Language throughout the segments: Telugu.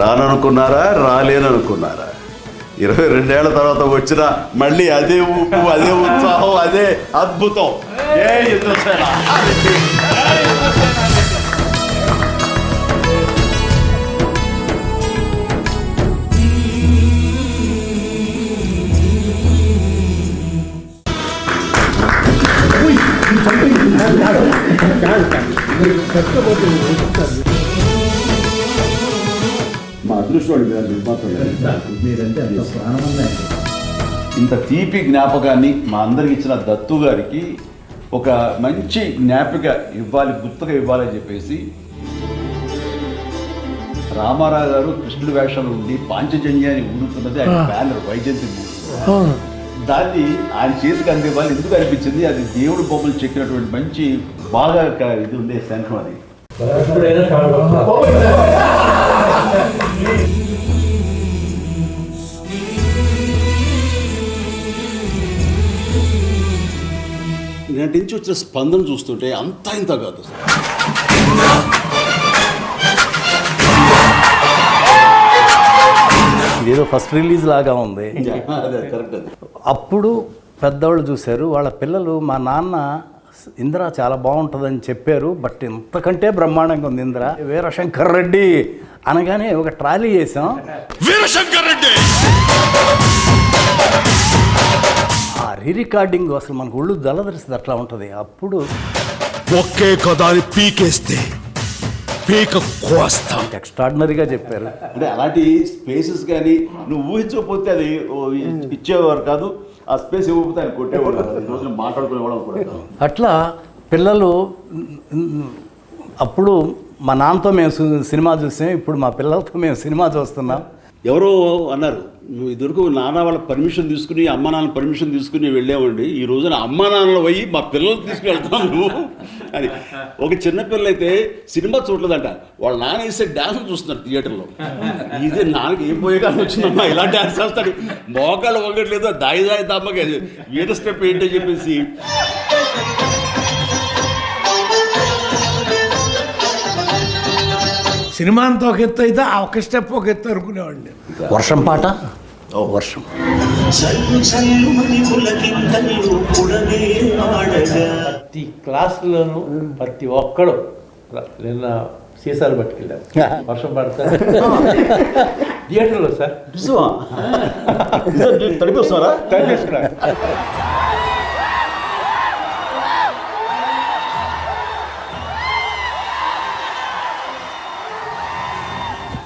రాననుకున్నారా, రాలేననుకున్నారా? 22 ఏళ్ల తర్వాత వచ్చిన మళ్ళీ అదే ఊపు, అదే ఉత్సాహం, అదే అద్భుతం. ఏ ఇంద్రసేన! మా అదృష్టం ఇంత తీపి జ్ఞాపకాన్ని మా అందరికి ఇచ్చిన దత్తు గారికి ఒక మంచి జ్ఞాపిక ఇవ్వాలి, గుర్తుగా ఇవ్వాలని చెప్పేసి రామారావు గారు కృష్ణుడి వేషంలో ఉండి పాంచజన్యాన్ని ఊరుతున్నది ఆయన బ్యానర్ వైజయంతి. దాన్ని ఆయన చేతికి అందివ్వాలి. ఎందుకు అనిపించింది, అది దేవుడు బొమ్మలు చెక్కినటువంటి మంచి బాగా ఇది ఉండే శంఖం అది. నేటి నుంచి వచ్చిన స్పందన చూస్తుంటే అంతా ఇంత కాదు సార్. ఇదేదో ఫస్ట్ రిలీజ్ లాగా ఉంది. కరెక్ట్. అప్పుడు పెద్దవాళ్ళు చూశారు, వాళ్ళ పిల్లలు మా నాన్న ఇందిర చాలా బాగుంటుందని చెప్పారు, బట్ ఇంతకంటే బ్రహ్మాండంగా ఉంది ఇందిర. వీరశంకర్ రెడ్డి అనగానే ఒక ట్రాలీ చేసాం. వీరశంకర్ రెడ్డి ఆ రికార్డింగ్ అసలు మనకు ఒళ్ళు జలదరిస్తుంది, అట్లా ఉంటుంది. అప్పుడు ఒకే కదాని పీకేస్తే పీక కోస్తా ఎక్స్ట్రాడినరీగా చెప్పారు. అంటే అలాంటి స్పేసెస్ కానీ నువ్వు ఊహించకపోతే అది ఇచ్చేవారు కాదు, ఆ స్పేస్ ఇవ్వకపోతే ఆయన కొట్టేవాడు కాదు. ఈ రోజున మాట్లాడుకునేవాళ్ళం కూడా. అట్లా పిల్లలు అప్పుడు మా నాన్నతో మేము సినిమా చూసాం, ఇప్పుడు మా పిల్లలతో మేము సినిమా చూస్తున్నాం. ఎవరో అన్నారు, నువ్వు ఇదివరకు నాన్న వాళ్ళ పర్మిషన్ తీసుకుని అమ్మ నాన్న పర్మిషన్ తీసుకుని వెళ్ళామండి, ఈ రోజున అమ్మ నాన్నలు పోయి మా పిల్లలు తీసుకుని వెళ్తాం నువ్వు అని. ఒక చిన్నపిల్లలు అయితే సినిమా చూడలేదంట, వాళ్ళ నాన్న వేసే డ్యాన్స్ చూస్తున్నారు థియేటర్లో. ఇదే నాన్నకి ఏం పోయే కానీ వచ్చిందమ్మా ఇలా డ్యాన్స్ చేస్తాడు, మోకాళ్ళు వంగట్లేదు, దాయి దాయి దమ్మకి వీర స్టెప్ ఏంటని చెప్పేసి. సినిమా అంతా ఒక ఎత్తు అయితే ఆ ఒక స్టెప్ ఒక ఎత్తు అనుకునేవాడిని. వర్షం పాట, వర్షం ప్రతి క్లాసులోనూ ప్రతి ఒక్కడు నిన్న సీసాలు పట్టుకెళ్ళారు, వర్షం పడతారు థియేటర్లో సార్. తడిపిస్తున్నారా?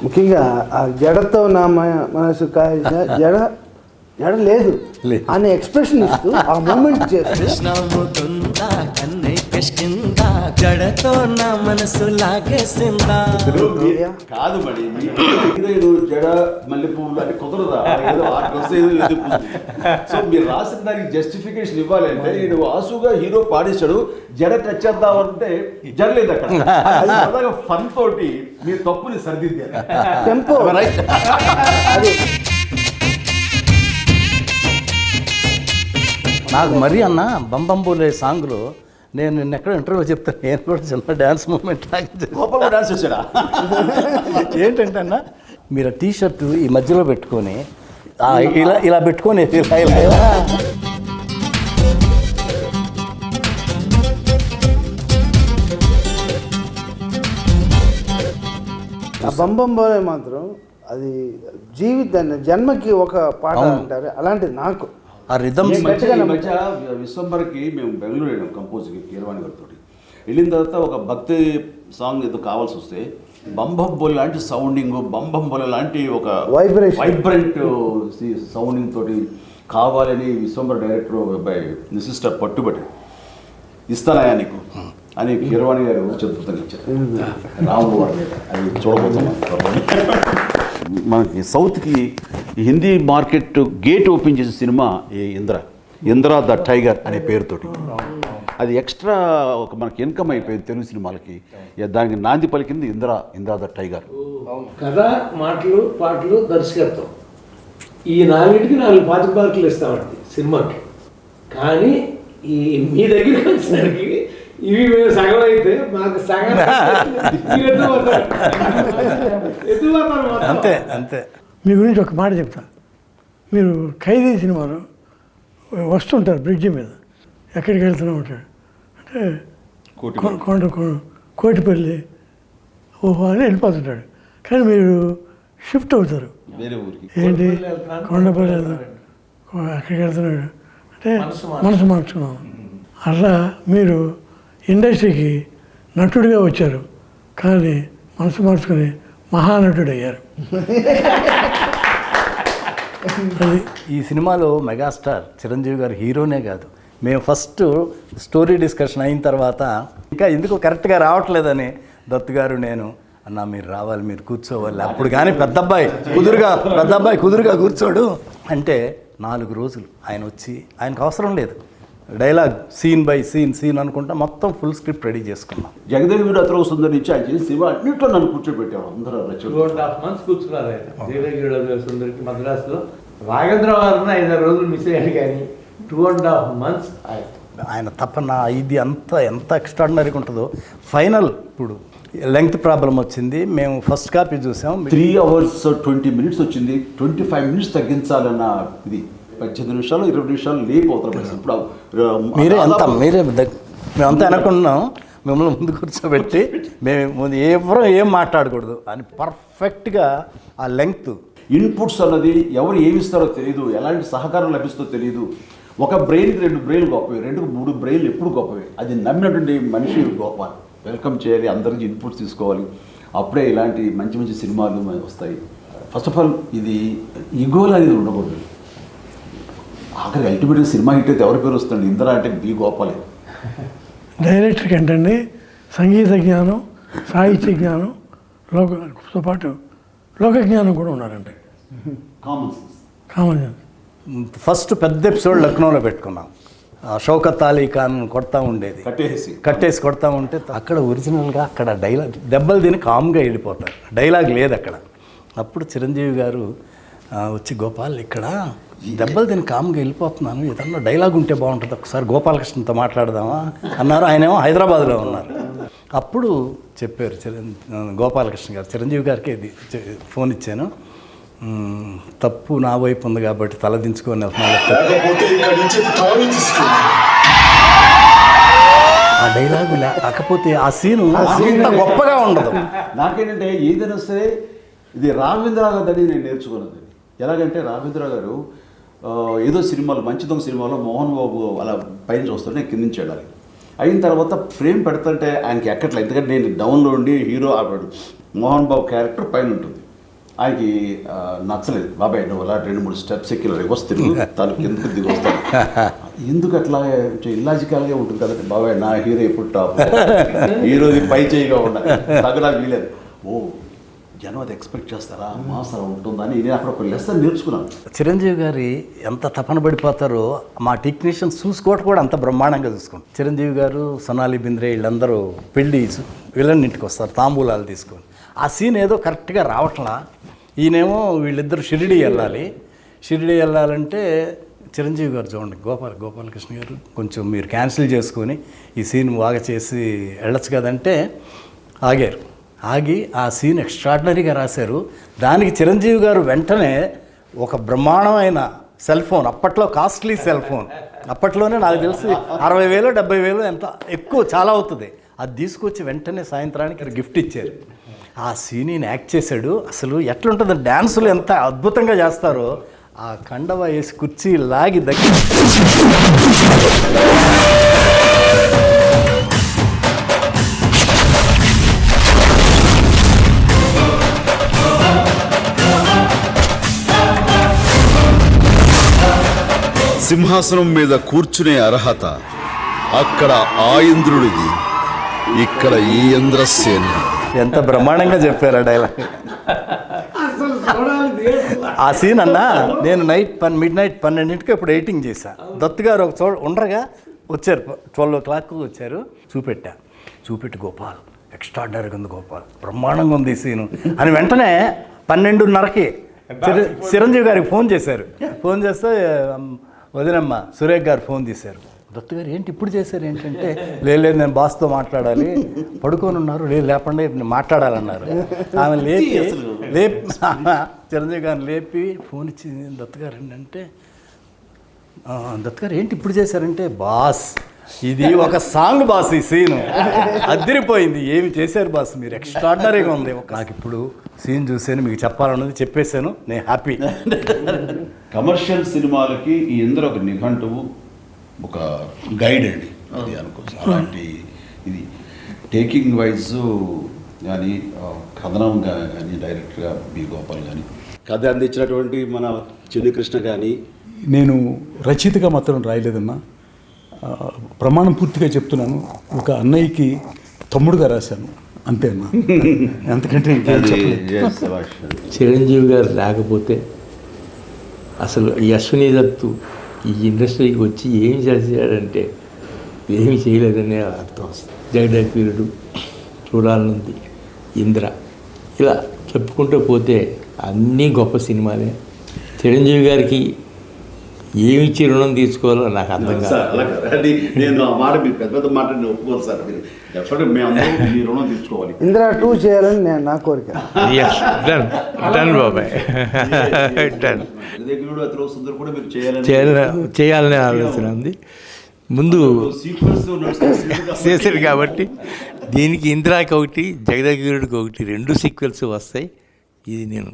ముఖ్యంగా ఆ జడతో నా మనసు కాల్చిన జడ లేదు అనే ఎక్స్ప్రెషన్ ఇస్తూ ఆ మూమెంట్ చేస్తూ జడతో నా మనసు లాగేసిందా కాదు మరి జడ మల్లెపూలు అంటే కుదరదా? సో మీరు రాసిన దానికి జస్టిఫికేషన్ ఇవ్వాలంటే నేను ఆసుగా హీరో పాడేశాడు, జడ టచ్ చేద్దామంటే జరలేదు అక్కడ. ఫన్ తోటి మీరు తప్పుని సరిదిద్దారు. టెంపో అది నాకు మరీ అన్న బంబంబోలే సాంగ్లో నేను నిన్న ఎక్కడ ఇంటర్వ్యూ చెప్తాను, నేను కూడా చిన్న డ్యాన్స్ మూమెంట్ గోపాల్ డాన్స్ చేశాడా? ఏంటంటే అన్న, మీరు టీ షర్ట్ ఈ మధ్యలో పెట్టుకొని ఇలా ఇలా పెట్టుకొని ఇలా ఆ బంబంబోలే మాత్రం అది జీవితాన్ని జన్మకి ఒక పాట అంటారు, అలాంటిది నాకు ఆ రిథమ్. ఈ మధ్య విశ్వంబర్కి మేము బెంగళూరు వెళ్ళాం కంపోజ్కి కీరవాణి గారితో. వెళ్ళిన తర్వాత ఒక భక్తి సాంగ్ ఏదో కావాల్సి వస్తే బంబంబోలే లాంటి సౌండింగ్, బంబంబోలే లాంటి ఒక వైబ్రెంట్ సౌండింగ్ తోటి కావాలని విశ్వంబర్ డైరెక్టర్ సిస్టర్ పట్టుబట్టి ఇస్తానయా నీకు అని కీరవాణి గారు చతుర్థంగా ఇచ్చారు. రాము అది చూడబోతున్నాం. మనకి సౌత్కి హిందీ మార్కెట్ గేట్ ఓపెన్ చేసిన సినిమా ఈ ఇంద్ర ద టైగర్ అనే పేరుతోటి. అది ఎక్స్ట్రా ఒక మనకి ఇన్కమ్ అయిపోయింది తెలుగు సినిమాలకి. దానికి నాంది పలికింది ఇంద్ర ద టైగర్. కథ, మాటలు, పాటలు, దర్శకత్వం, ఈ 4టికి 4 25 మార్కులు ఇస్తామండి సినిమాకి. కానీ ఈ మీ దగ్గరికి వచ్చేసరికి ఇవి మేము సగం అయితే మాకు సగం ఎత్తుపోతారు మొత్తం. అంతే అంతే. మీ గురించి ఒక మాట చెప్తా. మీరు ఖైదీ సినిమాలో వస్తుంటారు బ్రిడ్జి మీద, ఎక్కడికి వెళ్తూనే ఉంటాడు అంటే కోటిపల్లి ఓహో అని వెళ్ళిపోతుంటాడు. కానీ మీరు షిఫ్ట్ అవుతారు, వేరే ఊరికి. ఏంటి కొండపల్లి వెళ్తాడు, అక్కడికి వెళ్తున్నాడు అంటే మనసు మార్చుకున్నాం. అట్లా మీరు ఇండస్ట్రీకి నటుడిగా వచ్చారు, కానీ మనసు మార్చుకుని మహానటుడు అయ్యారు. అది ఈ సినిమాలో మెగాస్టార్ చిరంజీవి గారు హీరోనే కాదు, మేము ఫస్ట్ స్టోరీ డిస్కషన్ అయిన తర్వాత ఇంకా ఎందుకు కరెక్ట్గా రావట్లేదని దత్తు గారు నేను అన్నా మీరు రావాలి, మీరు కూర్చోవాలి, అప్పుడు కానీ పెద్ద అబ్బాయి కుదురుగా కూర్చోడు అంటే 4 రోజులు ఆయన వచ్చి, ఆయనకు అవసరం లేదు డైలాగ్, సీన్ బై సీన్ అనుకుంటా మొత్తం ఫుల్ స్క్రిప్ట్ రెడీ చేసుకున్నాం. జగదేవి వీరు అతను సుందరి నుంచి ఆయన చేసిన సినిమా అన్నింటిలో నన్ను కూర్చోబెట్టారు అందరూ. 2.5 months కూర్చున్నారు ఆయన జగదేవి సుందరికి మద్రాసులో. రాఘవేంద్ర వారిని 5-6 రోజులు మిస్ అయ్యాడు, కానీ 2.5 months ఆయన తప్పన ఇది అంతా ఎంత ఎక్స్ట్రాడినరీగా ఉంటుందో. ఫైనల్ ఇప్పుడు లెంగ్త్ ప్రాబ్లం వచ్చింది, మేము ఫస్ట్ కాపీ చూసాం. 3 hours 20 minutes వచ్చింది, 25 minutes తగ్గించాలన్న ఇది 18 నిమిషాలు 20 నిమిషాలు లేపు అవుతాం. ఇప్పుడు మేమంతా అనుకున్నాం, మిమ్మల్ని ముందు కూర్చోబెట్టి మేము ముందు ఎవరో ఏం మాట్లాడకూడదు అని పర్ఫెక్ట్గా ఆ లెంగ్త్ ఇన్పుట్స్ అన్నది ఎవరు ఏమి ఇస్తారో తెలియదు, ఎలాంటి సహకారం లభిస్తుందో తెలియదు. ఒక బ్రెయిన్కి 2 బ్రెయిన్లు గొప్పవి, 2కు 3 బ్రెయిన్లు ఎప్పుడు గొప్పవి. అది నమ్మినటువంటి మనిషి గొప్ప. వెల్కమ్ చేయాలి, అందరికి ఇన్పుట్స్ తీసుకోవాలి, అప్పుడే ఇలాంటి మంచి మంచి సినిమాలు వస్తాయి. ఫస్ట్ ఆఫ్ ఆల్ ఇది ఈగోలు అనేది ఉండకూడదు. ఆఖరి అల్టిమేట్గా సినిమా హిట్ అయితే ఎవరి పేరు వస్తుంది? ఇందిరా అంటే బి గోపాలే. డైరెక్టర్కి ఏంటండి సంగీత జ్ఞానం, సాహిత్య జ్ఞానం, లోకతో పాటు లోక జ్ఞానం కూడా ఉన్నారండి. Common sense. Common sense. First పెద్ద ఎపిసోడ్ లక్నోలో పెట్టుకున్నాం. షౌకత్ అలీ ఖాన్ కొడతా ఉండేది, కట్టేసి కొడతా ఉంటే అక్కడ ఒరిజినల్గా అక్కడ డైలాగ్ దెబ్బలు తిని కామ్గా వెళ్ళిపోతారు, డైలాగ్ లేదు అక్కడ. అప్పుడు చిరంజీవి గారు వచ్చి గోపాల్ ఇక్కడ దెబ్బలు తిని కామ్గా వెళ్ళిపోతున్నాను, ఏదన్నా డైలాగ్ ఉంటే బాగుంటుంది, ఒకసారి గోపాలకృష్ణతో మాట్లాడదామా అన్నారు. ఆయనేమో హైదరాబాద్లో ఉన్నారు. అప్పుడు చెప్పారు గోపాలకృష్ణ గారు, చిరంజీవి గారికి ఇది ఫోన్ ఇచ్చాను, తప్పు నా వైపు ఉంది కాబట్టి తలదించుకొని ఆ డైలాగు లేకపోతే ఆ సీను అంత గొప్పగా ఉండదు. నాకేంటంటే ఏదైనా సరే ఇది రాఘవేంద్ర గారి నేను నేర్చుకున్నది. ఎలాగంటే రాఘవేంద్ర గారు ఏదో సినిమాలో మంచి దొంగ సినిమాలో మోహన్ బాబు అలా పైన చూస్తుంటే నేను కింద నుంచి వెళ్ళాలి. అయిన తర్వాత ఫ్రేమ్ పెడుతుంటే ఆయనకి ఎక్కట్లేదు, ఎందుకంటే నేను డౌన్లో ఉండి హీరో ఆడాడు, మోహన్ బాబు క్యారెక్టర్ పైన ఉంటుంది. ఆయనకి నచ్చలేదు, బాబాయ్ నువ్వు అలా 2-3 స్టెప్స్ ఎక్కి వస్తుంది తను కిందకి దిగి వస్తాను, ఎందుకు అట్లా ఇల్లాజికల్గా ఉంటుంది కదండి. బాబాయ్ నా హీరో ఎప్పుడు టాప్, హీరోది పై చేయిగా ఉండాలి, తగ్గడా వీలేదు. ఓ జనం అది ఎక్స్పెక్ట్ చేస్తారా, మాస్ అలా ఉంటుందని నేను అక్కడ ఒక లెసన్ నేర్చుకున్నాను. చిరంజీవి గారి ఎంత తపన పడిపోతారో మా టెక్నీషియన్స్ చూసుకోవటం కూడా అంత బ్రహ్మాండంగా చూసుకుంటాం. చిరంజీవి గారు, సొనాలి బింద్రే వీళ్ళందరూ పెళ్ళి విలన్ ఇంటికి వస్తారు తాంబూలాలు తీసుకొని. ఆ సీన్ ఏదో కరెక్ట్గా రావట్లా. ఈయనేమో వీళ్ళిద్దరు షిరిడి వెళ్ళాలంటే చిరంజీవి గారు చూడండి, గోపాలకృష్ణ గారు కొంచెం మీరు క్యాన్సిల్ చేసుకొని ఈ సీన్ బాగా చేసి వెళ్ళచ్చు కదంటే ఆగి ఆ సీన్ ఎక్స్ట్రాడినరీగా రాశారు. దానికి చిరంజీవి గారు వెంటనే ఒక బ్రహ్మాండమైన సెల్ ఫోన్, అప్పట్లో కాస్ట్లీ సెల్ ఫోన్, అప్పట్లోనే నాకు తెలిసి 60,000 70,000 ఎంత ఎక్కువ చాలా అవుతుంది, అది తీసుకొచ్చి వెంటనే సాయంత్రానికి గిఫ్ట్ ఇచ్చారు. ఆ సీన్ యాక్ట్ చేశాడు. అసలు ఎట్లుంటుంది, డ్యాన్సులు ఎంత అద్భుతంగా చేస్తారో. ఆ కండవ వేసి కుర్చీ లాగి దగ్గర సింహాసనం మీద కూర్చునే అర్హత అక్కడ ఆ ఇంద్రుడిది, ఇక్కడ ఈ ఇంద్రసేన. ఎంత బ్రహ్మాండంగా చెప్పారు ఆ డైలాగ్. ఆ సీన్ అన్నా నేను మిడ్ నైట్ 12ంటికి ఇప్పుడు ఎడిటింగ్ చేశాను. దత్తు గారు ఒక చోట ఉండగా వచ్చారు, 12 o'clock వచ్చారు. చూపెట్టి గోపాల్ ఎక్స్ట్రాడినరీగా ఉంది, గోపాల్ బ్రహ్మాండంగా ఉంది ఈ సీను అని వెంటనే 12:30కి చిరంజీవి గారికి ఫోన్ చేశారు. ఫోన్ చేస్తే వదినమ్మ సురేఖ్ గారు ఫోన్ తీశారు, దత్తు గారు ఏంటి ఇప్పుడు చేశారు ఏంటంటే లేదు నేను బాస్తో మాట్లాడాలి, పడుకొని ఉన్నారు, లేదు లేపండి నేను మాట్లాడాలన్నారు. ఆమె లేపి చిరంజీవి గారిని లేపి ఫోన్ ఇచ్చి దత్తు గారు ఏంటంటే దత్తు గారు ఏంటి ఇప్పుడు చేశారంటే, బాస్ ఇది ఒక సాంగ్ బాస్, ఈ సీను అదిరిపోయింది, ఏమి చేశారు బాస్ మీరు, ఎక్స్ట్రాడినరీగా ఉంది. నాకు ఇప్పుడు సీన్ చూసాను, మీకు చెప్పాలన్నది చెప్పేశాను, నేను హ్యాపీ. కమర్షియల్ సినిమాలకి ఈ ఇందులో ఒక నిఘంటువు, ఒక గైడ్ అండి అది అనుకోవచ్చు. అలాంటి ఇది టేకింగ్ వైజ్ కానీ కథనం కానీ డైరెక్ట్గా బి గోపాల్ కానీ కథ అందించినటువంటి మన చిన్ని కృష్ణ కానీ. నేను రచయితగా మాత్రం రాయలేదన్నా, ప్రమాణం పూర్తిగా చెప్తున్నాను, ఒక అన్నయ్యకి తమ్ముడుగా రాశాను అంతే అన్నా, అంతకంటే ఇంకేం చెప్పలేదు. చిరంజీవి గారు లేకపోతే అసలు ఈ అశ్విని దత్తు ఈ ఇండస్ట్రీకి వచ్చి ఏం చేశాడంటే ఏమి చేయలేదనే అర్థం వస్తుంది. జగదేకవీరుడు, చూడాలనుంది, ఇంద్ర, ఇలా చెప్పుకుంటూ పోతే అన్నీ గొప్ప సినిమాలే. చిరంజీవి గారికి ఏమిచ్చి రుణం తీసుకోవాలో నాకు అర్థం కాదు. నేను ఆ మాట మీకు పెద్ద మాట నేను ఒప్పుకోను సార్, మీరు డెఫినెట్గా మేము అందరం మీ రుణం తీర్చుకోవాలి. ఇంద్ర 2 చేయాలని నేను నా కోరిక. డన్ బాబాయ్, డన్. జగదేకవీరుడు, అతిలోక సుందరి కూడా మీరు చేయాలనే ఆలోచన ఉంది. ముందు చేశారు కాబట్టి దీనికి ఇంద్రాకి ఒకటి, జగదేకవీరుడికి ఒకటి, 2 సీక్వెల్స్ వస్తాయి. ఇది నేను